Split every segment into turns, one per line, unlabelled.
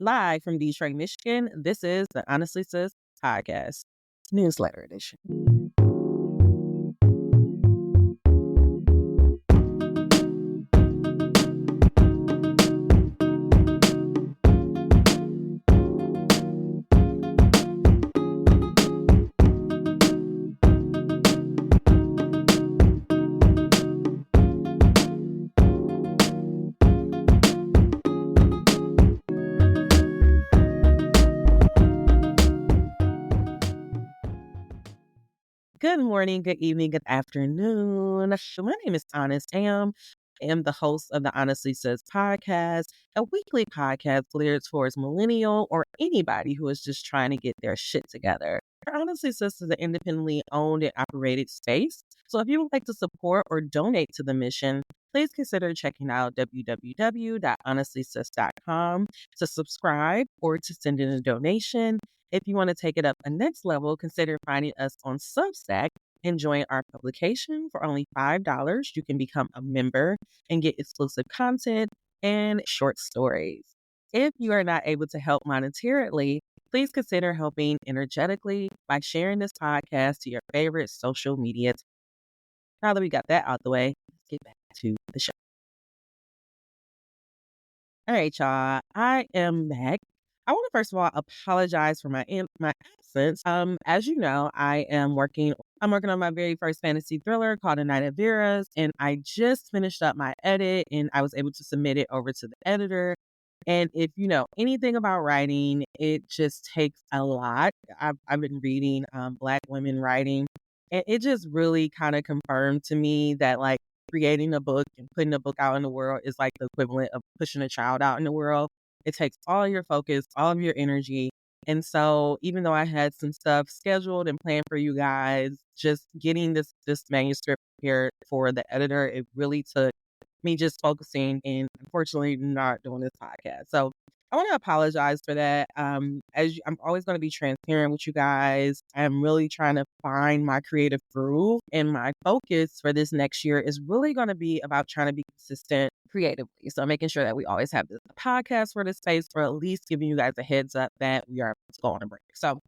Live from Detroit, Michigan, this is the Honestly Sis podcast, newsletter edition. Good morning, good evening, good afternoon. My name is Honest Am. I am the host of the Honestly Sis podcast, a weekly podcast geared towards millennial or anybody who is just trying to get their shit together. Honestly Sis is an independently owned and operated space. So if you would like to support or donate to the mission, please consider checking out www.honestlysis.com to subscribe or to send in a donation. If you want to take it up a next level, consider finding us on Substack and join our publication for only $5. You can become a member and get exclusive content and short stories. If you are not able to help monetarily, please consider helping energetically by sharing this podcast to your favorite social media. Now that we got that out the way, let's get back to the show. All right, y'all. I am back. I want to first of all apologize for my absence. As you know, I'm working on my very first fantasy thriller called A Night at Vera's, and I just finished up my edit and I was able to submit it over to the editor. And if you know anything about writing, it just takes a lot. I've been reading Black women writing, and it just really kind of confirmed to me that like creating a book and putting a book out in the world is like the equivalent of pushing a child out in the world. It takes all your focus, all of your energy. And so even though I had some stuff scheduled and planned for you guys, just getting this manuscript prepared for the editor, it really took me just focusing and unfortunately not doing this podcast. So I want to apologize for that. I'm always going to be transparent with you guys. I'm really trying to find my creative groove, and my focus for this next year is really going to be about trying to be consistent creatively. So making sure that we always have this podcast for this space, for at least giving you guys a heads up that we are going on a break. So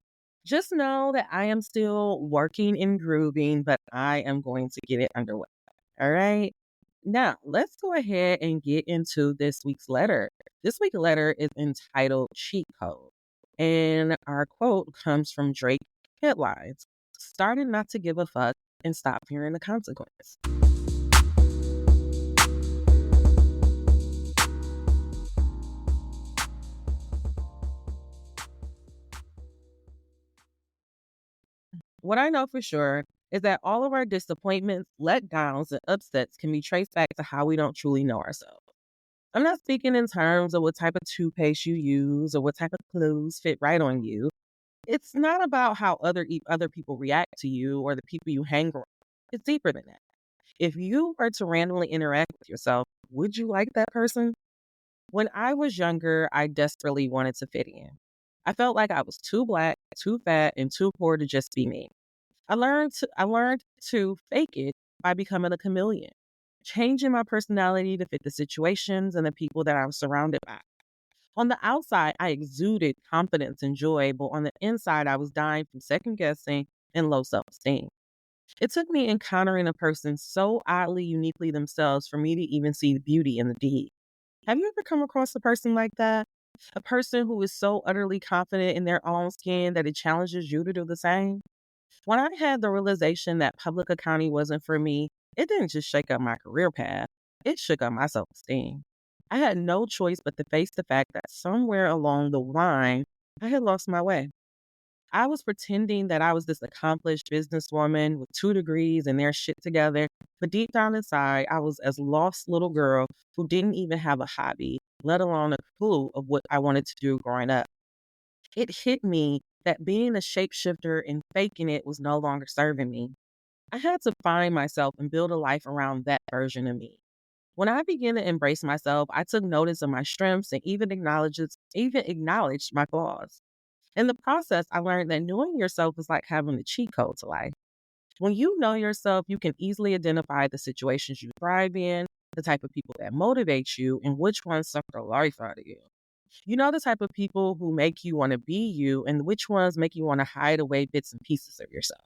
just know that I am still working and grooving, but I am going to get it underway. All right. Now, let's go ahead and get into this week's letter. This week's letter is entitled Cheat Code. And our quote comes from Drake Headlines. Started not to give a fuck and stop fearing the consequence. What I know for sure is that all of our disappointments, letdowns, and upsets can be traced back to how we don't truly know ourselves. I'm not speaking in terms of what type of toothpaste you use or what type of clothes fit right on you. It's not about how other people react to you or the people you hang around. It's deeper than that. If you were to randomly interact with yourself, would you like that person? When I was younger, I desperately wanted to fit in. I felt like I was too Black, too fat, and too poor to just be me. I learned to fake it by becoming a chameleon, changing my personality to fit the situations and the people that I was surrounded by. On the outside, I exuded confidence and joy, but on the inside, I was dying from second guessing and low self esteem. It took me encountering a person so oddly uniquely themselves for me to even see the beauty in the deed. Have you ever come across a person like that? A person who is so utterly confident in their own skin that it challenges you to do the same? When I had the realization that public accounting wasn't for me, it didn't just shake up my career path, it shook up my self esteem. I had no choice but to face the fact that somewhere along the line, I had lost my way. I was pretending that I was this accomplished businesswoman with 2 degrees and their shit together, but deep down inside, I was as lost little girl who didn't even have a hobby, let alone a clue of what I wanted to do growing up. It hit me that being a shapeshifter and faking it was no longer serving me. I had to find myself and build a life around that version of me. When I began to embrace myself, I took notice of my strengths and even acknowledged my flaws. In the process, I learned that knowing yourself is like having a cheat code to life. When you know yourself, you can easily identify the situations you thrive in, the type of people that motivate you, and which ones suck the life out of you. You know the type of people who make you want to be you and which ones make you want to hide away bits and pieces of yourself.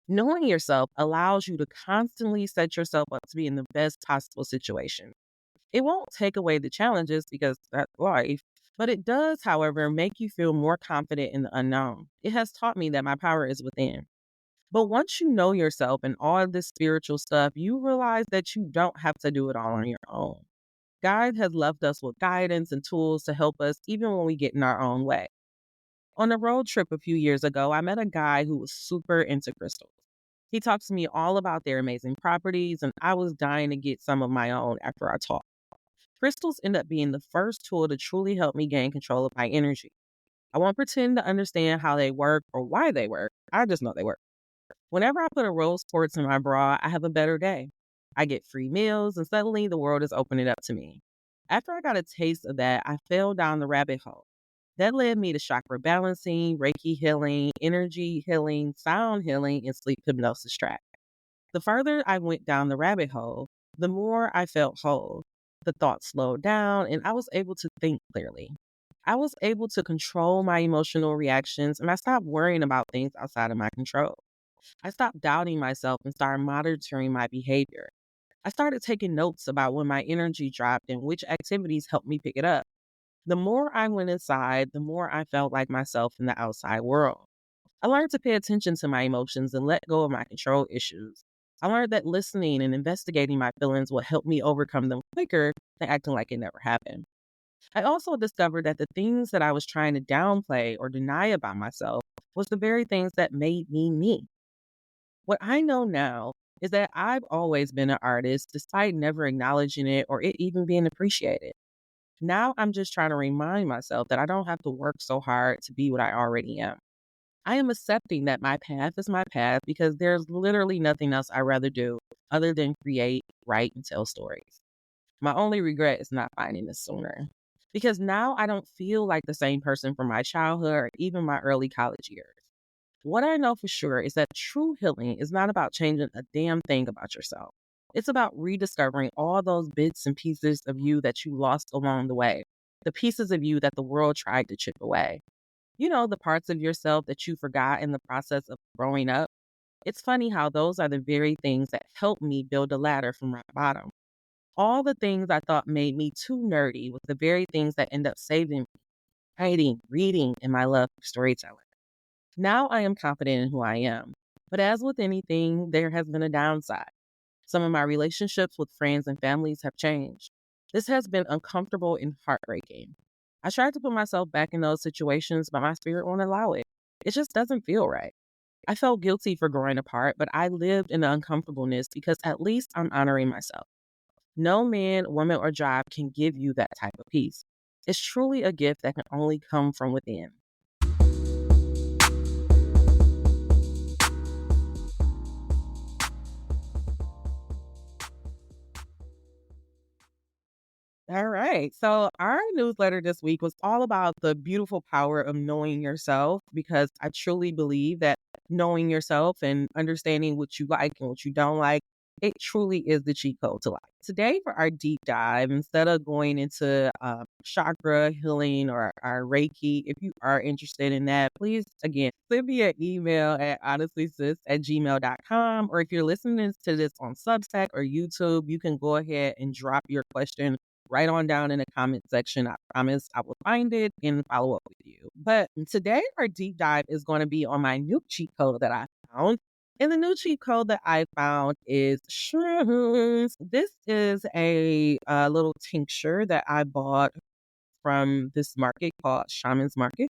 Knowing yourself allows you to constantly set yourself up to be in the best possible situation. It won't take away the challenges because that's life, but it does, however, make you feel more confident in the unknown. It has taught me that my power is within. But once you know yourself and all of this spiritual stuff, you realize that you don't have to do it all on your own. God has left us with guidance and tools to help us even when we get in our own way. On a road trip a few years ago, I met a guy who was super into crystals. He talked to me all about their amazing properties, and I was dying to get some of my own after our talk. Crystals end up being the first tool to truly help me gain control of my energy. I won't pretend to understand how they work or why they work. I just know they work. Whenever I put a rose quartz in my bra, I have a better day. I get free meals, and suddenly the world is opening up to me. After I got a taste of that, I fell down the rabbit hole. That led me to chakra balancing, Reiki healing, energy healing, sound healing, and sleep hypnosis track. The further I went down the rabbit hole, the more I felt whole. The thoughts slowed down, and I was able to think clearly. I was able to control my emotional reactions, and I stopped worrying about things outside of my control. I stopped doubting myself and started monitoring my behavior. I started taking notes about when my energy dropped and which activities helped me pick it up. The more I went inside, the more I felt like myself in the outside world. I learned to pay attention to my emotions and let go of my control issues. I learned that listening and investigating my feelings would help me overcome them quicker than acting like it never happened. I also discovered that the things that I was trying to downplay or deny about myself was the very things that made me me. What I know now is that I've always been an artist despite never acknowledging it or it even being appreciated. Now I'm just trying to remind myself that I don't have to work so hard to be what I already am. I am accepting that my path is my path because there's literally nothing else I'd rather do other than create, write, and tell stories. My only regret is not finding this sooner. Because now I don't feel like the same person from my childhood or even my early college years. What I know for sure is that true healing is not about changing a damn thing about yourself. It's about rediscovering all those bits and pieces of you that you lost along the way, the pieces of you that the world tried to chip away. You know, the parts of yourself that you forgot in the process of growing up. It's funny how those are the very things that helped me build a ladder from rock bottom. All the things I thought made me too nerdy was the very things that end up saving me, writing, reading, and my love for storytelling. Now I am confident in who I am. But as with anything, there has been a downside. Some of my relationships with friends and families have changed. This has been uncomfortable and heartbreaking. I tried to put myself back in those situations, but my spirit won't allow it. It just doesn't feel right. I felt guilty for growing apart, but I lived in the uncomfortableness because at least I'm honoring myself. No man, woman, or job can give you that type of peace. It's truly a gift that can only come from within. All right. So, our newsletter this week was all about the beautiful power of knowing yourself because I truly believe that knowing yourself and understanding what you like and what you don't like, it truly is the cheat code to life. Today, for our deep dive, instead of going into chakra healing or our Reiki, if you are interested in that, please, again, send me an email at honestlysis@gmail.com. Or if you're listening to this on Substack or YouTube, you can go ahead and drop your question right on down in the comment section. I promise I will find it and follow up with you. But today, our deep dive is going to be on my new cheat code that I found. And the new cheat code that I found is Shrooms. This is a little tincture that I bought from this market called Shaman's Market,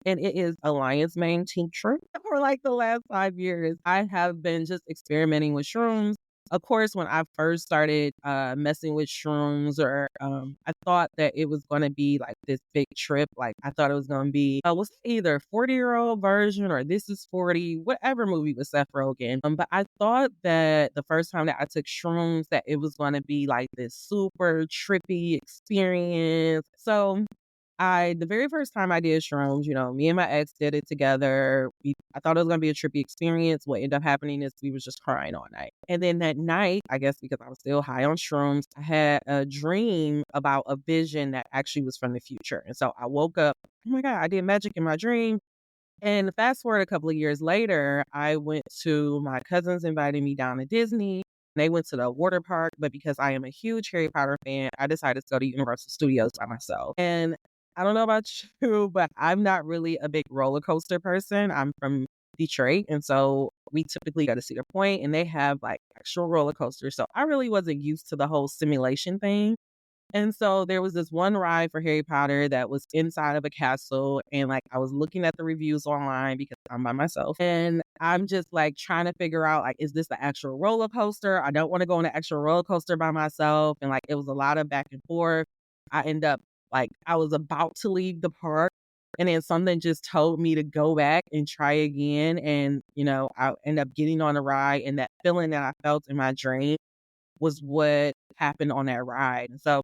and it is a lion's mane tincture. For like the last 5 years, I have been just experimenting with shrooms. Of course, when I first started messing with shrooms, or I thought that it was going to be like this big trip. Like I thought it was going to be was it either 40-year-old version or This Is 40, whatever movie with Seth Rogen. But I thought that the first time that I took shrooms, that it was going to be like this super trippy experience. So The very first time I did shrooms, me and my ex did it together. I thought it was gonna be a trippy experience. What ended up happening is we was just crying all night. And then that night, I guess because I was still high on shrooms, I had a dream about a vision that actually was from the future. And so I woke up, oh my God, I did magic in my dream. And fast forward a couple of years later, I went to my cousins invited me down to Disney. They went to the water park, but because I am a huge Harry Potter fan, I decided to go to Universal Studios by myself. And I don't know about you, but I'm not really a big roller coaster person. I'm from Detroit, and so we typically go to Cedar Point, and they have like actual roller coasters. So I really wasn't used to the whole simulation thing. And so there was this one ride for Harry Potter that was inside of a castle. And like I was looking at the reviews online because I'm by myself. And I'm just like trying to figure out like, is this the actual roller coaster? I don't want to go on an actual roller coaster by myself. And like it was a lot of back and forth. I end up like I was about to leave the park. And then something just told me to go back and try again. And, I end up getting on a ride. And that feeling that I felt in my dream was what happened on that ride. And so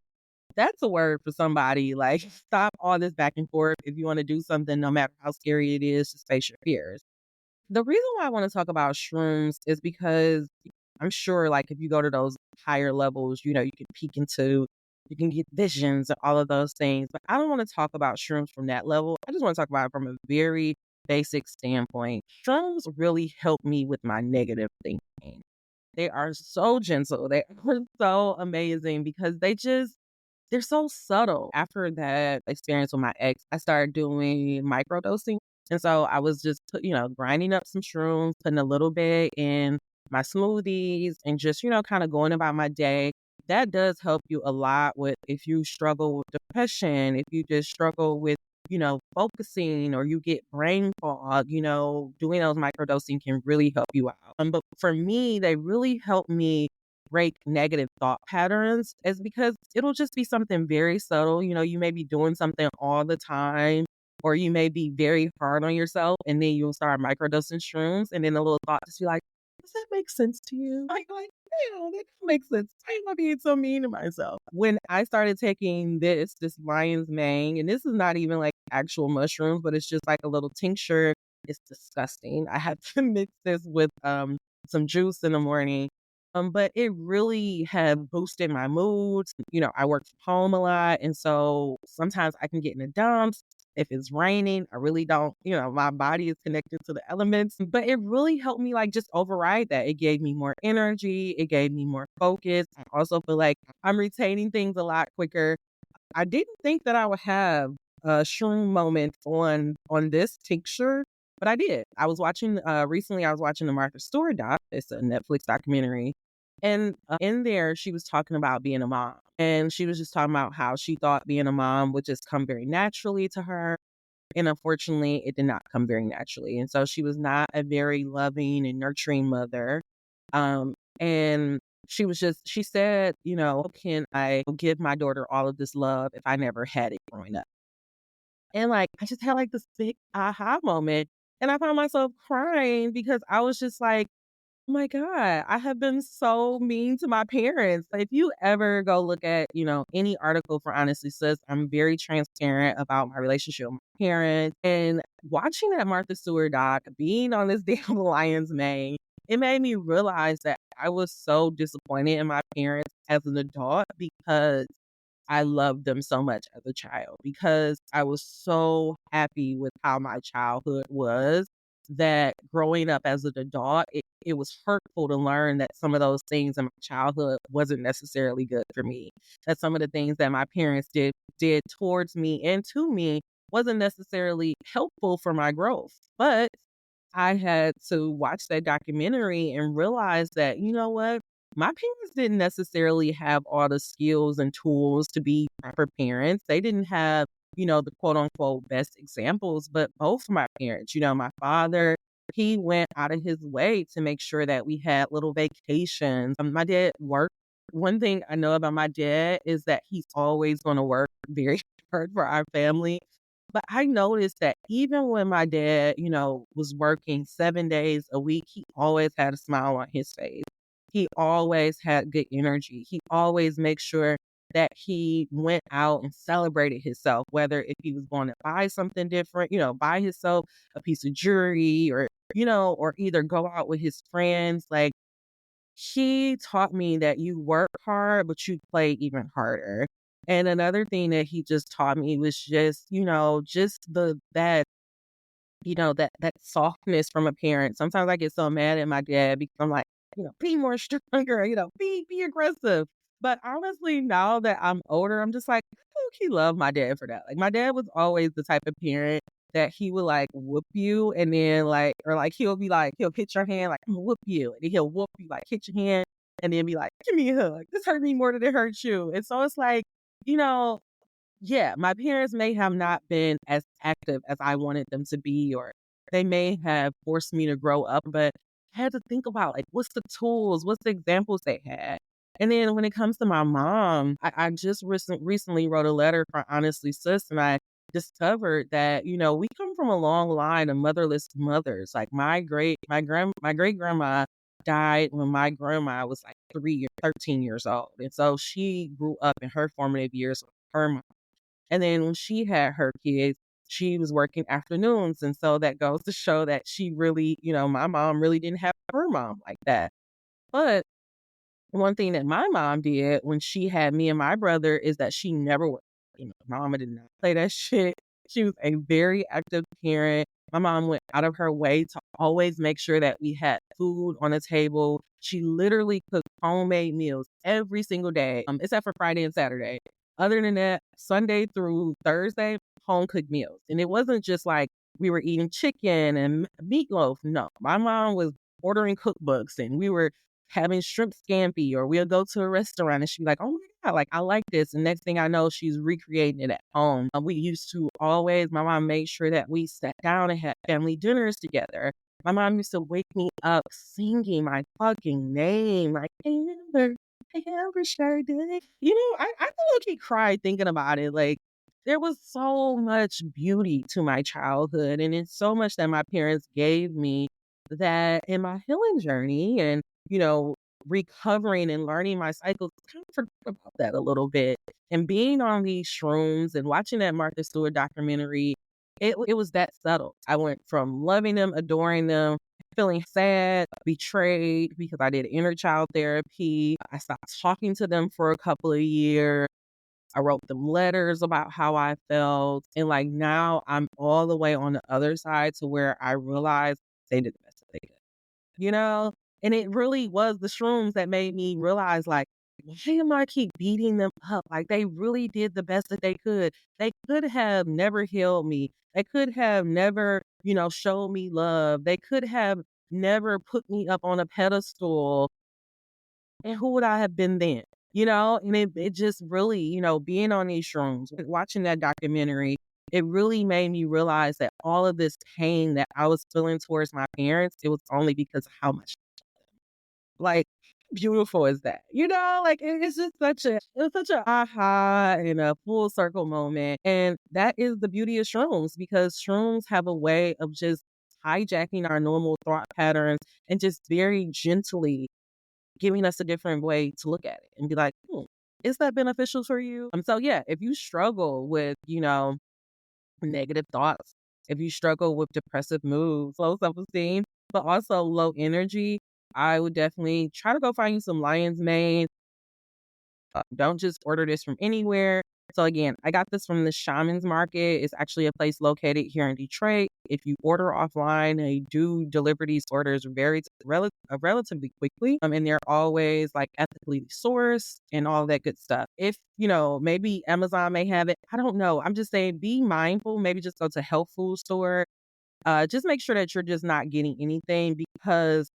that's a word for somebody, like, stop all this back and forth. If you wanna do something, no matter how scary it is, just face your fears. The reason why I wanna talk about shrooms is because I'm sure, like, if you go to those higher levels, you can peek into you can get visions and all of those things, but I don't wanna talk about shrooms from that level. I just wanna talk about it from a very basic standpoint. Shrooms really help me with my negative thinking. They are so gentle. They are so amazing because they're so subtle. After that experience with my ex, I started doing microdosing. And so I was just, grinding up some shrooms, putting a little bit in my smoothies and just, kind of going about my day. That does help you a lot with if you struggle with depression, if you just struggle with, focusing or you get brain fog, doing those microdosing can really help you out. But for me, they really help me break negative thought patterns is because it'll just be something very subtle. You may be doing something all the time, or you may be very hard on yourself, and then you'll start microdosing shrooms, and then a little thought just be like, does that make sense to you? Like, yeah, that makes sense. Why am I being so mean to myself? When I started taking this lion's mane, and this is not even like actual mushrooms, but it's just like a little tincture. It's disgusting. I had to mix this with some juice in the morning. But it really had boosted my mood. I work from home a lot. And so sometimes I can get in the dumps. If it's raining, I really don't, my body is connected to the elements. But it really helped me like just override that. It gave me more energy. It gave me more focus. I also feel like I'm retaining things a lot quicker. I didn't think that I would have a shroom moment on this tincture, but I did. I was watching recently. I was watching the Martha Stewart doc. It's a Netflix documentary, and in there she was talking about being a mom, and she was just talking about how she thought being a mom would just come very naturally to her, and unfortunately, it did not come very naturally. And so she was not a very loving and nurturing mother. And she said, "How can I give my daughter all of this love if I never had it growing up?" And like, I just had like this big aha moment. And I found myself crying because I was just like, oh my God, I have been so mean to my parents. If you ever go look at, any article for Honestly Sis, I'm very transparent about my relationship with my parents. And watching that Martha Stewart doc, being on this damn lion's mane, it made me realize that I was so disappointed in my parents as an adult because I loved them so much as a child because I was so happy with how my childhood was that growing up as an adult, it was hurtful to learn that some of those things in my childhood wasn't necessarily good for me. That some of the things that my parents did towards me and to me wasn't necessarily helpful for my growth. But I had to watch that documentary and realize that, you know what? My parents didn't necessarily have all the skills and tools to be proper parents. They didn't have, the quote unquote best examples, but both of my parents, my father, he went out of his way to make sure that we had little vacations. My dad worked. One thing I know about my dad is that he's always going to work very hard for our family. But I noticed that even when my dad, was working 7 days a week, he always had a smile on his face. He always had good energy. He always makes sure that he went out and celebrated himself, whether if he was going to buy something different, buy himself a piece of jewelry or, or either go out with his friends. Like, he taught me that you work hard, but you play even harder. And another thing that he just taught me was just, just that softness from a parent. Sometimes I get so mad at my dad because I'm like, be more stronger, be aggressive. But honestly, now that I'm older, I'm just like, he loved my dad for that. Like, my dad was always the type of parent that he would like whoop you and then like, or like he'll be like, he'll hit your hand, like, I'm gonna whoop you. And then he'll whoop you, like hit your hand, and then be like, give me a hug. This hurt me more than it hurt you. And so it's like, you know, yeah, my parents may have not been as active as I wanted them to be, or they may have forced me to grow up, but I had to think about like, what's the tools, what's the examples they had. And then when it comes to my mom, I just recently wrote a letter for Honestly Sis, and I discovered that, we come from a long line of motherless mothers. Like my great grandma died when my grandma was like 13 years old. And so she grew up in her formative years with her mom. And then when she had her kids, she was working afternoons. And so that goes to show that she really, my mom really didn't have her mom like that. But one thing that my mom did when she had me and my brother is that she never worked. Mama did not play that shit. She was a very active parent. My mom went out of her way to always make sure that we had food on the table. She literally cooked homemade meals every single day, except for Friday and Saturday. Other than that, Sunday through Thursday, home cooked meals. And it wasn't just like we were eating chicken and meatloaf. No, my mom was ordering cookbooks and we were having shrimp scampi, or we'll go to a restaurant and she'd be like, oh my God, like I like this. And next thing I know, she's recreating it at home. We used to always, my mom made sure that we sat down and had family dinners together. My mom used to wake me up singing my fucking name, like Amber, Amber Sade. I low-key cried thinking about it. Like, there was so much beauty to my childhood, and it's so much that my parents gave me that in my healing journey and, you know, recovering and learning my cycles, kind of forgot about that a little bit. And being on these shrooms and watching that Martha Stewart documentary, it was that subtle. I went from loving them, adoring them, feeling sad, betrayed because I did inner child therapy. I stopped talking to them for a couple of years. I wrote them letters about how I felt. And like now I'm all the way on the other side to where I realized they did the best that they could, you know? And it really was the shrooms that made me realize, like, why am I keep beating them up? Like, they really did the best that they could. They could have never healed me. They could have never, showed me love. They could have never put me up on a pedestal. And who would I have been then? And it just really, being on these shrooms, watching that documentary, it really made me realize that all of this pain that I was feeling towards my parents, it was only because of how much, like, beautiful is that? Like, it's just it was such a aha and a full circle moment. And that is the beauty of shrooms, because shrooms have a way of just hijacking our normal thought patterns and just very gently giving us a different way to look at it and be like, is that beneficial for you? So yeah, if you struggle with, negative thoughts, if you struggle with depressive moods, low self-esteem, but also low energy, I would definitely try to go find you some lion's mane. Don't just order this from anywhere. So again, I got this from the Shaman's Market. It's actually a place located here in Detroit. If you order offline, they do deliver these orders relatively quickly. And they're always like ethically sourced and all that good stuff. If, maybe Amazon may have it. I don't know. I'm just saying, be mindful. Maybe just go to a health food store. Just make sure that you're just not getting anything, because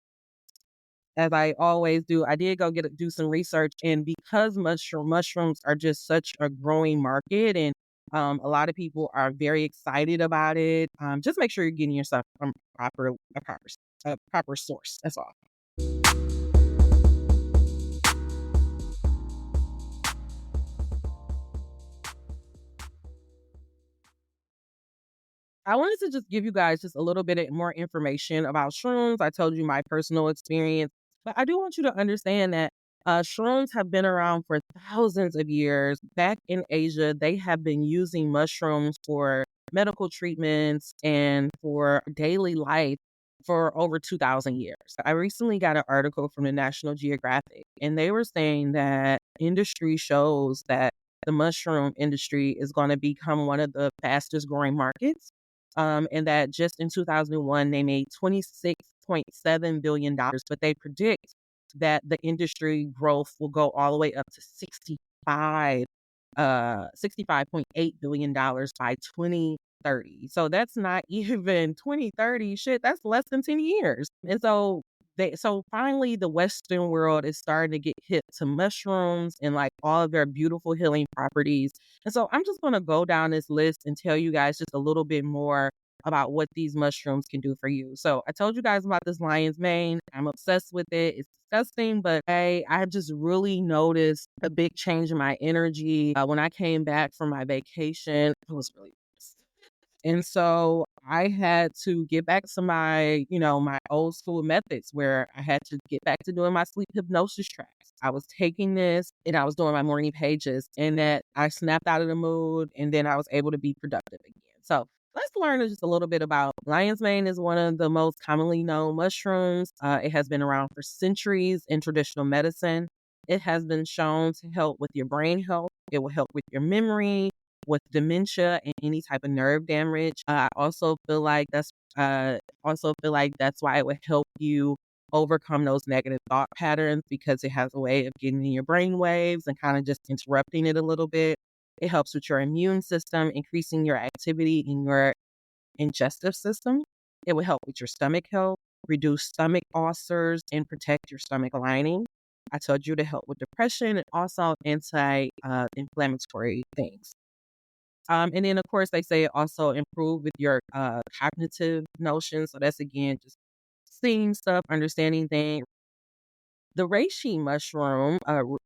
as I always do, I did go do some research, and because mushrooms are just such a growing market, and a lot of people are very excited about it. Just make sure you're getting yourself from a proper source. That's all. I wanted to just give you guys just a little bit more information about shrooms. I told you my personal experience, but I do want you to understand that Shrooms have been around for thousands of years. Back in Asia, they have been using mushrooms for medical treatments and for daily life for over 2,000 years. I recently got an article from the National Geographic, and they were saying that industry shows that the mushroom industry is going to become one of the fastest growing markets. And that just in 2001, they made $26.7 billion, but they predict that the industry growth will go all the way up to 65.8 billion dollars by 2030. So that's not even 2030 shit, that's less than 10 years. And so finally the Western world is starting to get hip to mushrooms and like all of their beautiful healing properties. And so I'm just going to go down this list and tell you guys just a little bit more about what these mushrooms can do for you. So I told you guys about this lion's mane. I'm obsessed with it. It's disgusting, but I just really noticed a big change in my energy. When I came back from my vacation, I was really pissed. And so I had to get back to my old school methods where I had to get back to doing my sleep hypnosis tracks. I was taking this and I was doing my morning pages, and that I snapped out of the mood, and then I was able to be productive again. So let's learn just a little bit about lion's mane. Is one of the most commonly known mushrooms. It has been around for centuries in traditional medicine. It has been shown to help with your brain health. It will help with your memory, with dementia and any type of nerve damage. I also feel like that's why it would help you overcome those negative thought patterns, because it has a way of getting in your brain waves and kind of just interrupting it a little bit. It helps with your immune system, increasing your activity in your digestive system. It will help with your stomach health, reduce stomach ulcers, and protect your stomach lining. I told you to help with depression and also anti-inflammatory things. And then, of course, they say it also improve with your cognitive notions. So that's again just seeing stuff, understanding things. The reishi mushroom,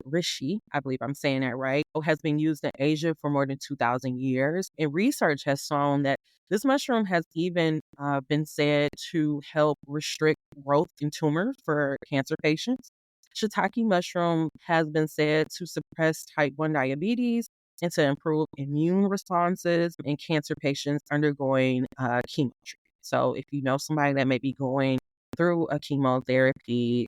reishi, I believe I'm saying that right, has been used in Asia for more than 2,000 years. And research has shown that this mushroom has even been said to help restrict growth in tumors for cancer patients. Shiitake mushroom has been said to suppress type 1 diabetes and to improve immune responses in cancer patients undergoing chemo treatment. So if you know somebody that may be going through a chemotherapy,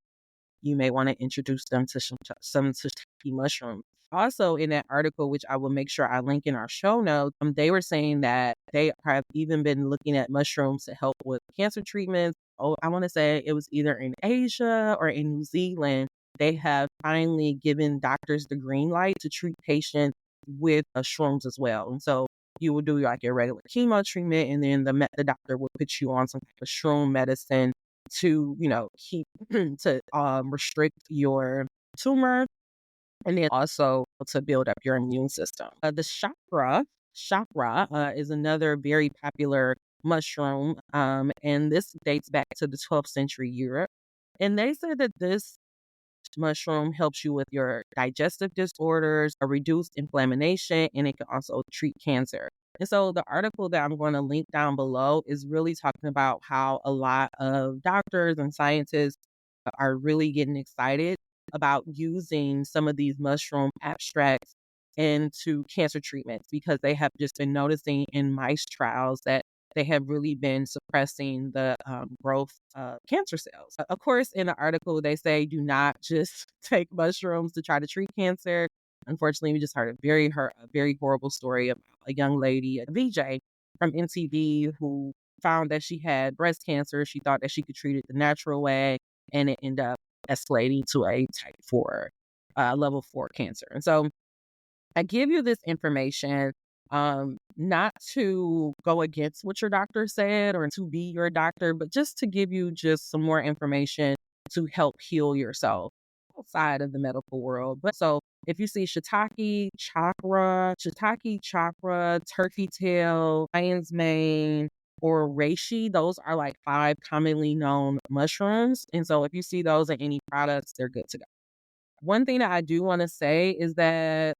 you may want to introduce them to some shiitake mushroom. Also, in that article, which I will make sure I link in our show notes, they were saying that they have even been looking at mushrooms to help with cancer treatments. Oh, I want to say it was either in Asia or in New Zealand. They have finally given doctors the green light to treat patients with shrooms as well. And so you would do like your regular chemo treatment, and then the doctor would put you on some type of shroom medicine to, keep to restrict your tumor, and then also to build up your immune system. The chakra is another very popular mushroom, and this dates back to the 12th century Europe. And they said that this mushroom helps you with your digestive disorders, a reduced inflammation, and it can also treat cancer. And so the article that I'm going to link down below is really talking about how a lot of doctors and scientists are really getting excited about using some of these mushroom abstracts into cancer treatments, because they have just been noticing in mice trials that they have really been suppressing the growth of cancer cells. Of course, in the article, they say do not just take mushrooms to try to treat cancer. Unfortunately, we just heard a very horrible story about a young lady, a VJ from NTV, who found that she had breast cancer. She thought that she could treat it the natural way, and it ended up escalating to a type 4, level 4 cancer. And so I give you this information not to go against what your doctor said or to be your doctor, but just to give you just some more information to help heal yourself outside of the medical world. But so if you see shiitake chakra, turkey tail, lion's mane, or reishi, those are like 5 commonly known mushrooms. And so if you see those in any products, they're good to go. One thing that I do want to say is that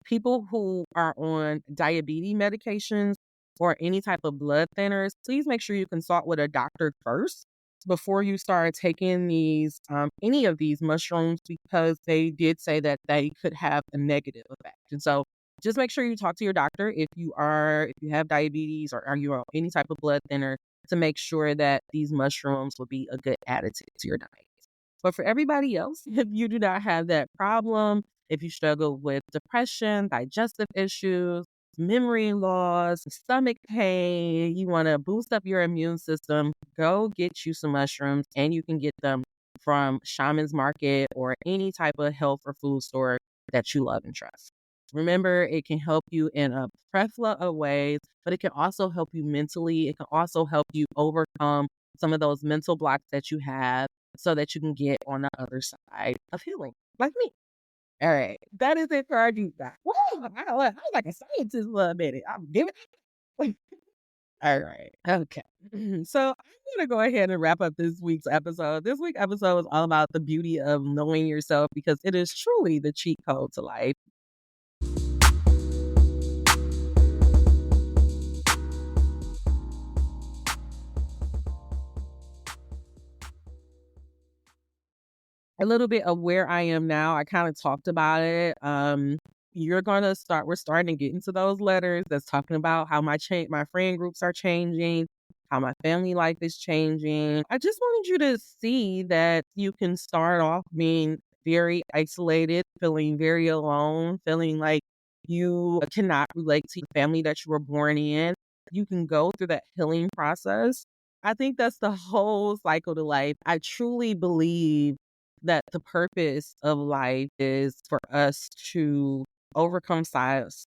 people who are on diabetes medications or any type of blood thinners, please make sure you consult with a doctor first, before you start taking these any of these mushrooms, because they did say that they could have a negative effect. And so just make sure you talk to your doctor if you have diabetes or are you on any type of blood thinner, to make sure that these mushrooms will be a good additive to your diet. But for everybody else, if you do not have that problem, if you struggle with depression, digestive issues, memory loss, stomach pain, you want to boost up your immune system, go get you some mushrooms, and you can get them from Shaman's Market or any type of health or food store that you love and trust. Remember, it can help you in a plethora of ways, but it can also help you mentally. It can also help you overcome some of those mental blocks that you have so that you can get on the other side of healing, like me. All right. That is it for our deep dive. Woo! I was like a scientist for a minute. I'm giving it. All right. Okay. So I'm going to go ahead and wrap up this week's episode. This week's episode is all about the beauty of knowing yourself, because it is truly the cheat code to life. A little bit of where I am now. I kind of talked about it. We're starting to get into those letters that's talking about how my friend groups are changing, how my family life is changing. I just wanted you to see that you can start off being very isolated, feeling very alone, feeling like you cannot relate to the family that you were born in. You can go through that healing process. I think that's the whole cycle to life. I truly believe that the purpose of life is for us to overcome cycles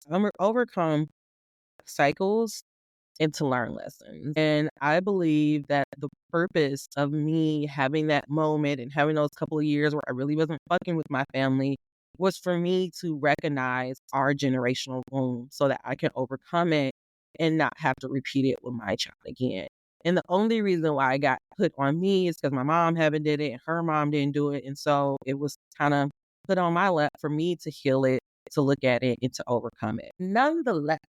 and to learn lessons. And I believe that the purpose of me having that moment and having those couple of years where I really wasn't fucking with my family was for me to recognize our generational wound so that I can overcome it and not have to repeat it with my child again. And the only reason why I got put on me is because my mom haven't did it and her mom didn't do it. And so it was kind of put on my lap for me to heal it, to look at it, and to overcome it. Nonetheless,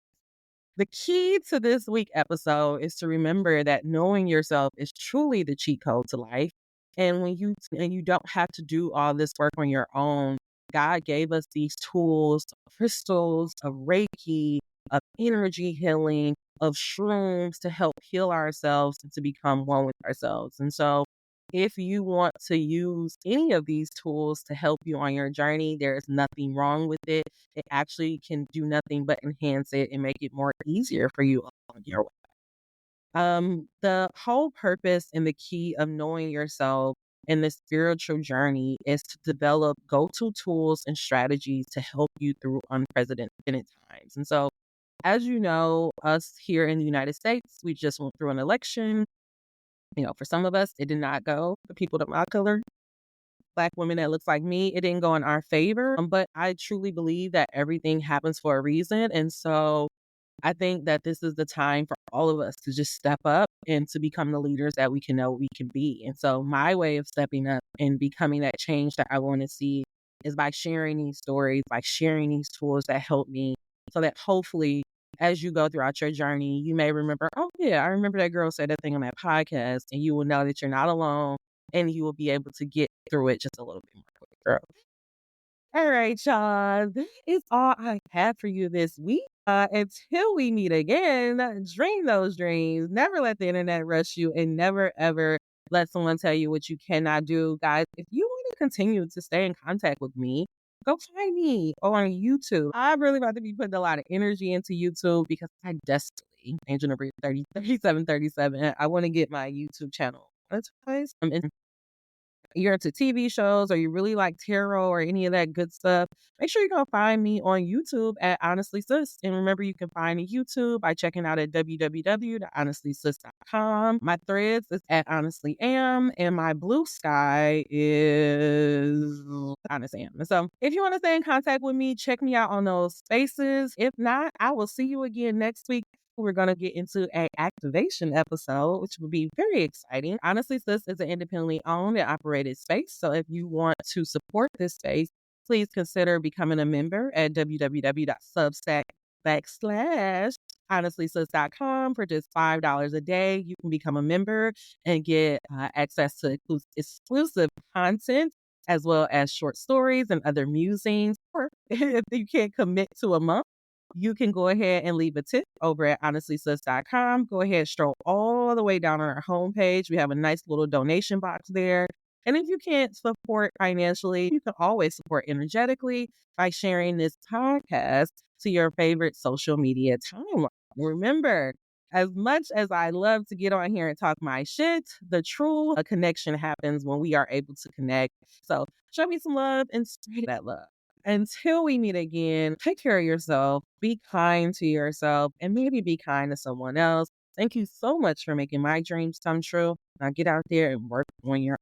the key to this week episode is to remember that knowing yourself is truly the cheat code to life. And you don't have to do all this work on your own. God gave us these tools, crystals, of Reiki, of energy healing, of shrooms to help heal ourselves and to become one with ourselves. And so if you want to use any of these tools to help you on your journey, there is nothing wrong with it. It actually can do nothing but enhance it and make it more easier for you on your way. The whole purpose and the key of knowing yourself in the spiritual journey is to develop go-to tools and strategies to help you through unprecedented times. And so, as you know, us here in the United States, we just went through an election. For some of us, it did not go. The people of my color, Black women that looks like me, it didn't go in our favor. But I truly believe that everything happens for a reason. And so I think that this is the time for all of us to just step up and to become the leaders that we can know we can be. And so my way of stepping up and becoming that change that I want to see is by sharing these stories, by sharing these tools that help me, so that hopefully as you go throughout your journey, you may remember, oh yeah, I remember that girl said that thing on that podcast, and you will know that you're not alone and you will be able to get through it just a little bit more quicker. All right, y'all. That is all I have for you this week. Until we meet again, dream those dreams. Never let the internet rush you, and never, ever let someone tell you what you cannot do. Guys, if you want to continue to stay in contact with me, go find me on YouTube. I'm really about to be putting a lot of energy into YouTube because I desperately, Angel number 3737, I want to get my YouTube channel monetized. And you're into TV shows or you really like tarot or any of that good stuff, make sure you're going to find me on YouTube at Honestly Sis. And remember, you can find me YouTube by checking out at www.honestlysis.com. My threads is at Honestly Am, and my blue sky is Honest Am. And so if you want to stay in contact with me, check me out on those spaces. If not, I will see you again next week. We're going to get into an activation episode, which will be very exciting. Honestly, Sis is an independently owned and operated space. So if you want to support this space, please consider becoming a member at www.substack.com honestlysis.com for just $5 a day. You can become a member and get access to exclusive content as well as short stories and other musings. Or if you can't commit to a month, you can go ahead and leave a tip over at honestlysis.com. Go ahead, stroll all the way down on our homepage. We have a nice little donation box there. And if you can't support financially, you can always support energetically by sharing this podcast to your favorite social media timeline. Remember, as much as I love to get on here and talk my shit, the true connection happens when we are able to connect. So show me some love and spread that love. Until we meet again, take care of yourself, be kind to yourself, and maybe be kind to someone else. Thank you so much for making my dreams come true. Now get out there and work on your